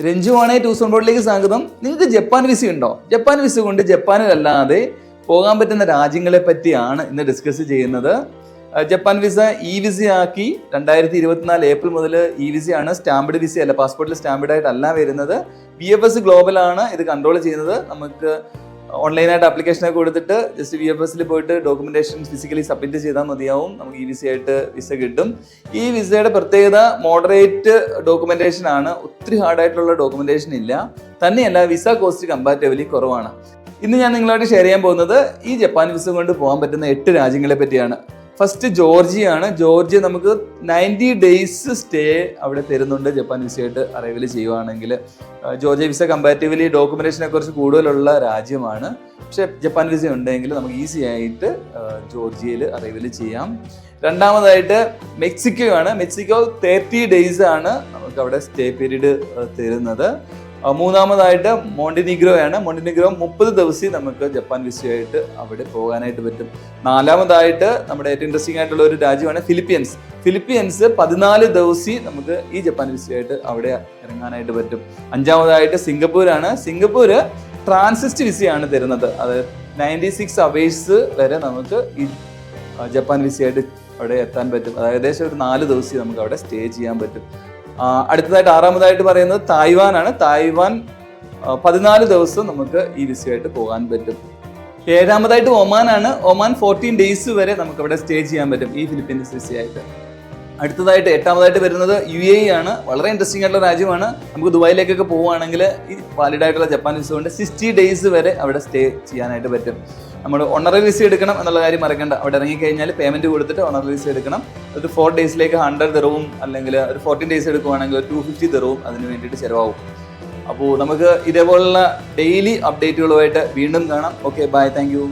രഞ്ജുവാണേ tours on ബോർഡിലേക്ക് സ്വാഗതം. നിങ്ങൾക്ക് ജപ്പാൻ വിസ ഉണ്ടോ? ജപ്പാൻ വിസ കൊണ്ട് ജപ്പാനിലല്ലാതെ പോകാൻ പറ്റുന്ന രാജ്യങ്ങളെ പറ്റിയാണ് ഇന്ന് ഡിസ്കസ് ചെയ്യുന്നത്. ജപ്പാൻ വിസ ഇ വിസ ആക്കി 2024 ഏപ്രിൽ മുതൽ ഇ വിസയാണ്, സ്റ്റാമ്പ്ഡ് വിസ അല്ല, പാസ്പോർട്ടിൽ സ്റ്റാമ്പ്ഡ് ആയിട്ടല്ല വരുന്നത്. VFS ഗ്ലോബലാണ് ഇത് കൺട്രോൾ ചെയ്യുന്നത്. നമുക്ക് ഓൺലൈനായിട്ട് ആപ്ലിക്കേഷനൊക്കെ കൊടുത്തിട്ട് ജസ്റ്റ് VFSൽ പോയിട്ട് ഡോക്യുമെന്റേഷൻ ഫിസിക്കലി സബ്മിറ്റ് ചെയ്താൽ മതിയാവും. നമുക്ക് ഈ വിസ ആയിട്ട് വിസ കിട്ടും. ഈ വിസയുടെ പ്രത്യേകത മോഡറേറ്റ് ഡോക്യുമെന്റേഷൻ ആണ്, ഒത്തിരി ഹാർഡായിട്ടുള്ള ഡോക്യുമെന്റേഷൻ ഇല്ല. തന്നെയല്ല വിസ കോസ്റ്റ് കമ്പാരിറ്റീവ്ലി കുറവാണ്. ഇന്ന് ഞാൻ നിങ്ങളായിട്ട് ഷെയർ ചെയ്യാൻ പോകുന്നത് ഈ ജപ്പാൻ വിസ കൊണ്ട് പോകാൻ പറ്റുന്ന 8 രാജ്യങ്ങളെ പറ്റിയാണ്. ഫസ്റ്റ് ജോർജിയ ആണ്. ജോർജിയ നമുക്ക് 90 ഡേയ്സ് സ്റ്റേ അവിടെ തരുന്നുണ്ട് ജപ്പാൻ വിസയായിട്ട് അറൈവൽ ചെയ്യുവാണെങ്കിൽ. ജോർജിയ വിസ കമ്പാരിറ്റീവ്ലി ഡോക്യുമെന്റേഷനെ കുറിച്ച് കൂടുതലുള്ള രാജ്യമാണ്. പക്ഷെ ജപ്പാൻ വിസ ഉണ്ടെങ്കിൽ നമുക്ക് ഈസി ആയിട്ട് ജോർജിയയിൽ അറൈവൽ ചെയ്യാം. രണ്ടാമതായിട്ട് മെക്സിക്കോ ആണ്. മെക്സിക്കോ 30 ഡേയ്സ് ആണ് നമുക്ക് അവിടെ സ്റ്റേ പീരീഡ് തരുന്നത്. മൂന്നാമതായിട്ട് മോണ്ടിനിഗ്രോ ആണ്. മോണ്ടിനിഗ്രോ 30 ദിവസം നമുക്ക് ജപ്പാൻ വിസയായിട്ട് അവിടെ പോകാനായിട്ട് പറ്റും. നാലാമതായിട്ട് നമ്മുടെ ഏറ്റവും ഇൻട്രസ്റ്റിംഗ് ആയിട്ടുള്ള ഒരു രാജ്യമാണ് ഫിലിപ്പീൻസ്. ഫിലിപ്പീൻസ് 14 ദിവസം നമുക്ക് ഈ ജപ്പാൻ വിസയായിട്ട് അവിടെ ഇറങ്ങാനായിട്ട് പറ്റും. അഞ്ചാമതായിട്ട് സിംഗപ്പൂരാണ്. സിംഗപ്പൂർ ട്രാൻസിസ്റ്റ് വിസയാണ് തരുന്നത്. അത് 96 അവേഴ്സ് വരെ നമുക്ക് ഈ ജപ്പാൻ വിസയായിട്ട് അവിടെ എത്താൻ പറ്റും. അതായത് ഏകദേശം ഒരു 4 ദിവസം നമുക്ക് അവിടെ സ്റ്റേ ചെയ്യാൻ പറ്റും. അടുത്തതായിട്ട് ആറാമതായിട്ട് പറയുന്നത് തായ്വാൻ ആണ്. തായ്വാൻ 14 ദിവസം നമുക്ക് ഈ വിസയായിട്ട് പോകാൻ പറ്റും. ഏഴാമതായിട്ട് ഒമാൻ ആണ്. ഒമാൻ 14 ഡേയ്സ് വരെ നമുക്ക് അവിടെ സ്റ്റേ ചെയ്യാൻ പറ്റും ഈ ഫിലിപ്പീൻസ് വിസയായിട്ട്. അടുത്തതായിട്ട് എട്ടാമതായിട്ട് വരുന്നത് UAE ആണ്. വളരെ ഇൻട്രസ്റ്റിംഗ് ആയിട്ടുള്ള രാജ്യമാണ്. നമുക്ക് ദുബായിലേക്കൊക്കെ പോവുകയാണെങ്കിൽ ഈ വാലിഡ് ആയിട്ടുള്ള ജപ്പാൻ വിസ കൊണ്ട് 60 ഡേയ്സ് വരെ അവിടെ സ്റ്റേ ചെയ്യാനായിട്ട് പറ്റും. നമ്മൾ ഓണററി വിസ എടുക്കണം എന്നുള്ള കാര്യം മറക്കണ്ട. അവിടെ ഇറങ്ങിക്കഴിഞ്ഞാൽ പേയ്മെന്റ് കൊടുത്തിട്ട് ഓണററി വിസ എടുക്കണം. ഒരു 4 ഡേയ്സിലേക്ക് 100 ദിർഹവും അല്ലെങ്കിൽ ഒരു 14 ഡേയ്സ് എടുക്കുവാണെങ്കിൽ 250 ദിർഹവും അതിന് വേണ്ടിയിട്ട് ചിലവാകും. അപ്പോൾ നമുക്ക് ഇതേപോലുള്ള ഡെയിലി അപ്ഡേറ്റുകളുമായിട്ട് വീണ്ടും കാണാം. Okay, bye, thank U.